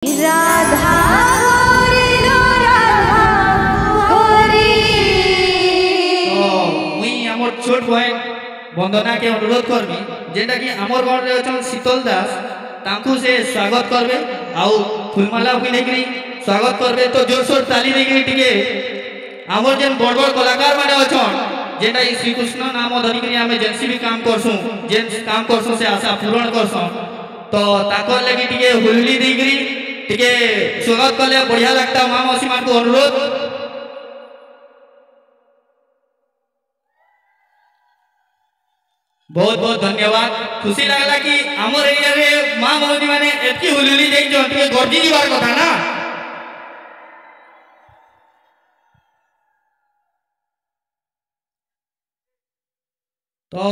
राधा हरिलो राधा हरि मुई आमर छोट बहन वंदना के अनुरोध करमी जेटा कि आमर गण रे अछन शीतल दास तांकु से स्वागत करबे आउ फुलमाला पिनेकरी स्वागत करबे। तो जोर सोर ताली देके टिके आमर जेन बड़ बड़ कलाकार माने अछन जेटा ई श्री कृष्ण नाम धरिकरी आमे जेनसी भी काम करसु जेन काम करसु से आशा पूर्ण करसु तो ताकर लगी टिके हुलली देकरी टिके स्वागत कले बढ़िया लगता। मां मौसी मान को अनुरोध बहुत बहुत धन्यवाद। खुशी लगला कि आमर एरिया रे मां मौसी माने एतकी हुलुली देख जो टिके गर्जी जीवार कथा ना। तो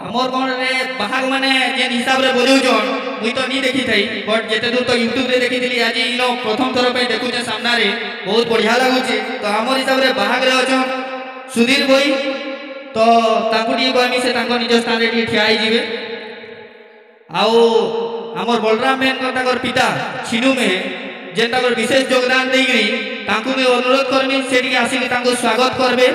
आमर कोन रे बाहाग माने जेन हिसाब रे बोलउ जन मुई तो नी देखि थई बट जेते दूर तो YouTube रे देखि दिली आज इनो प्रथम थर पे देखु जे सामना रे बहुत बढ़िया लागु छे। तो आमर हिसाब रे बाहाग रे अछन सुधीर भाई तो ताकू टी कहमी से ताको निज स्थान रे टी ठिया जिवे आउ आमर बलराम बेन को ताकर पिता छिनु में जेन ताकर विशेष योगदान देइगरी ताकू में अनुरोध करमी से टी आसी ताको स्वागत करबे।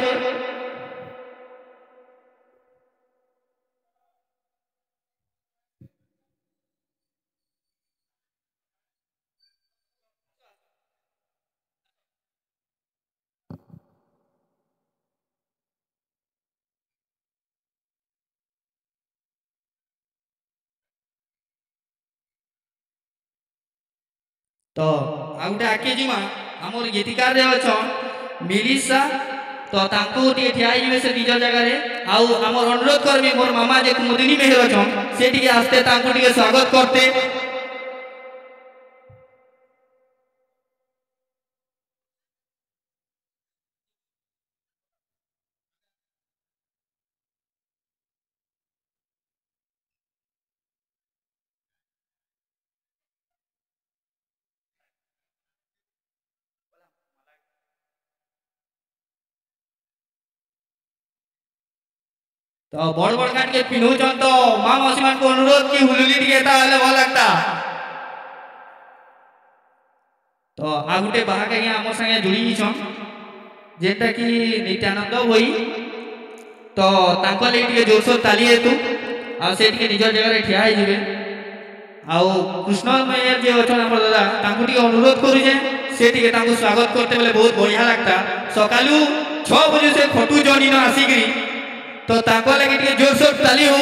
तो आउटे आके जिमा हमर गीतिकार रे अछन मिलिसा तो तांको टी ठियाई जिवे से निज जगह रे आउ हमर अनुरोध करबी मोर मामा जे कुमुदिनी मेहर अछन से टी आस्ते तांको टी स्वागत करते। तो बड़ बड़ काट के पिन्हुचन तो मां मौसी मान को अनुरोध की हुलुली टी एता हले भल लगता। तो आगुटे बाहा के हमर संगे जुड़ी छन जेटा कि नित्यानंद होई तो तांको ले टी जोर सोर ताली हेतु आ से टी निज जगह रे ठिया जिवे आउ कृष्ण मेयर जे अछन हमर दादा तांको टी अनुरोध करू जे से टी तांको स्वागत करते बेले बहुत बढ़िया लगता। सकालू 6 बजे से खटू जनी न आसीगरी तो ताको लगे टी जोर सोर ताली हो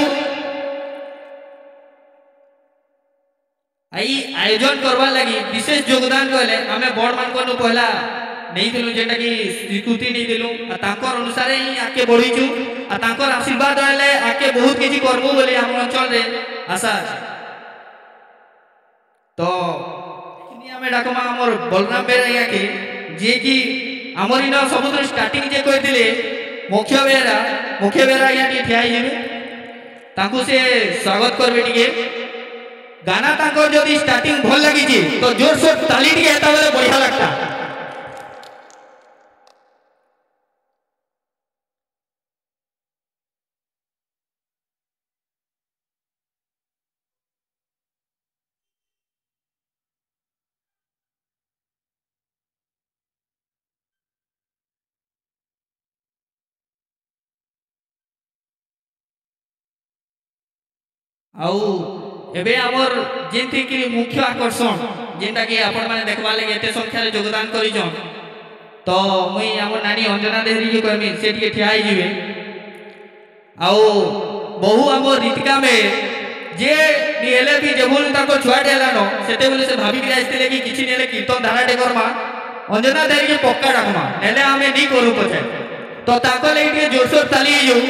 आई आयोजन करबा लगी विशेष योगदान कहले हमें बड़ मान को पहला नहीं दिलु जेटा कि स्वीकृति नहीं दिलु आ ताकर अनुसार ही आके बढ़ीचु आ ताकर आशीर्वाद रहले आके बहुत किछि करबो बोली हम अंचल रे आशा अछि। तो इनी हमें डाकमा हमर बलराम बेरा के जे कि हमर इनो सबुतर स्टार्टिंग जे कहतिले मुख्य बेरा या टी ठियाई जेबे ताकू से स्वागत करबे टिके गाना ताकर जदी स्टार्टिंग भल लागि छी तो जोर सोर ताली टी एता बेले बढ़िया लगता। आउ एबे हमर जेंति कि मुख्य आकर्षण जेंटा कि आपण माने देखबा लागि एते संख्या रे योगदान करि जन तो मुई हमर नानी अंजना देहरी के कहमी से टिके ठियाई जिवे आउ बहु हमर रीतिका में जे निहेले भी जेबुल ताको छुआ डेलानो सेते बोले से भाभी के आइसले कि किछि नेले कीर्तन धारा डे करमा अंजना देहरी के पक्का डाकमा नेले हमें नी करू पछे तो ताको लागि टिके जोर सोर ताली जो।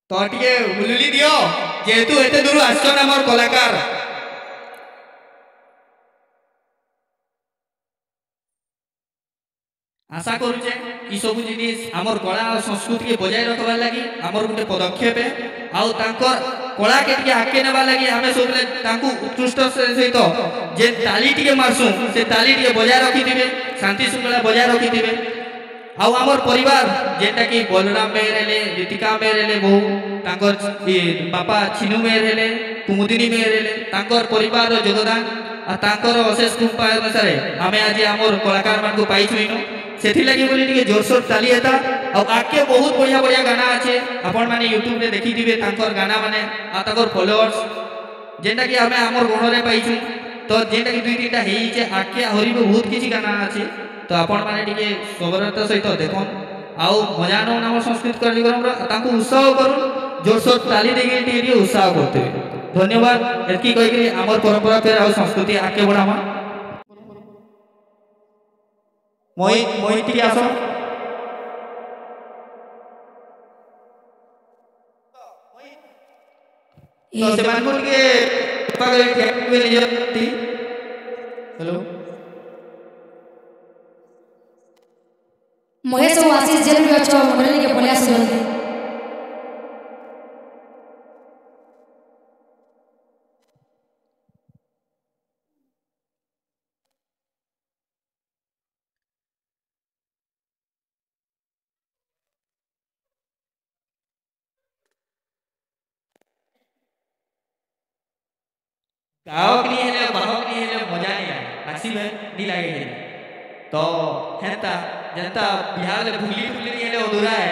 तो टिके हुलुली दियो जेतु एते दूर आछन हमर कलाकार आशा करूचे ଇ ସବୁ ଜିନିଷ ଆମର କଳା ଆଉ ସଂସ୍କୃତିକେ ବଜାୟ ରଖବାର ଲାଗି ଆମର ଗୋଟେ ପଦକ୍ଷେପ ଆଉ ତାଙ୍କର କଳାକେ ଟିକେ ଆଗକେ ନେବା ଲାଗି ଆମେ ସବୁବେଳେ ତାଙ୍କୁ ଉତ୍କୃଷ୍ଟ ସହିତ ଯେ ତାଲି ଟିକେ ମାରସୁଁ ସେ ତାଲି ଟିକେ ବଜାୟ ରଖିଥିବେ ଶାନ୍ତି ଶୃଙ୍ଖଳା ବଜାୟ ରଖିଥିବେ ଆଉ ଆମର ପରିବାର ଯେନ୍ଟା କି ବଲରାମ ମେହେର ହେଲେ ରୀତିକା ମେହେର ହେଲେ ବହୁ ତାଙ୍କର ବାପା ଛିନୁ ମେହେର ହେଲେ କୁମୁଦିନୀ ମେହେର ହେଲେ ତାଙ୍କର ପରିବାରର ଯୋଗଦାନ ଆଉ ତାଙ୍କର ଅଶେଷ କୃପା ଅନୁସାରେ ଆମେ ଆଜି ଆମର କଳାକାରମାନଙ୍କୁ ପାଇଛୁ ଇନୁ ସେଥିଲାଗି ବୋଲି ଟିକେ ଜୋରସୋର ତାଲି ହେତା ଆଉ ଆଗକେ ବହୁତ ବଢ଼ିଆ ବଢ଼ିଆ ଗାନା ଅଛି ଆପଣମାନେ ୟୁଟ୍ୟୁବରେ ଦେଖିଥିବେ ତାଙ୍କର ଗାନା ମାନେ ଆଉ ତାଙ୍କର ଫଲୋଅର୍ସ ଯେନ୍ଟାକି ଆମେ ଆମର ଗଣରେ ପାଇଛୁ ତ ଯେନ୍ଟାକି 2-3ଟା ହେଇଛେ ଆଗକେ ଆହୁରି ବି ବହୁତ କିଛି ଗାନା ଅଛି ତ ଆପଣମାନେ ଟିକେ ସବରତା ସହିତ ଦେଖୁନ୍ ଆଉ ମଜା ନଉନ୍ ଆମ ସଂସ୍କୃତି କାର୍ଯ୍ୟକ୍ରମର ତାଙ୍କୁ ଉତ୍ସାହ କରୁନ୍ ଜୋରସୋର ତାଲି ଦେଇକି ଟିକେ ଉତ୍ସାହ କରୁଥିବେ ଧନ୍ୟବାଦ ଏତିକି କହିକିରି ଆମର ପରମ୍ପରା ଫେର ଆଉ ସଂସ୍କୃତି ଆଗକେ ବଢ଼ାମା ମୋହିତ ଟିକେ ଆସ ତ ସେମାନଙ୍କୁ ଟିକେ हेलो महेश और आशीष जेल में अच्छो मंडली के प्रयास जल्दी गावक नहीं हेले बाहक नहीं हेले मजा नहीं आए हंसी में नहीं लगे तो हेता जनता बिहार ले भूली भूली नहीं हेले अधूरा है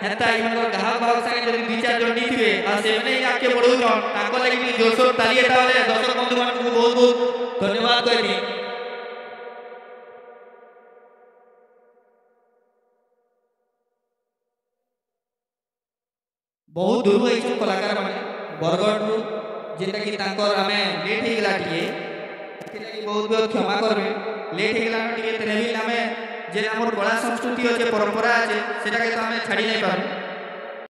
हेता इमन गाहक भाव संगे जदी 2-4 जन नहीं थिबे आ सेमने आके बडू जन ताको लागि जोरसोर ताली हेता वाले दर्शक बंधु मान को बहुत बहुत धन्यवाद कहती बहुत दूर आइछन कलाकार माने बरगढ़ जेटा कि तांकर आमे लेट हे गेला टिके एथिलागि बहुत बहुत क्षमा करबे लेट हे गेला टिके तेने भी आमे जे हमर कला संस्कृति अछि परंपरा अछि सेटा के तो आमे छाडी नै पारू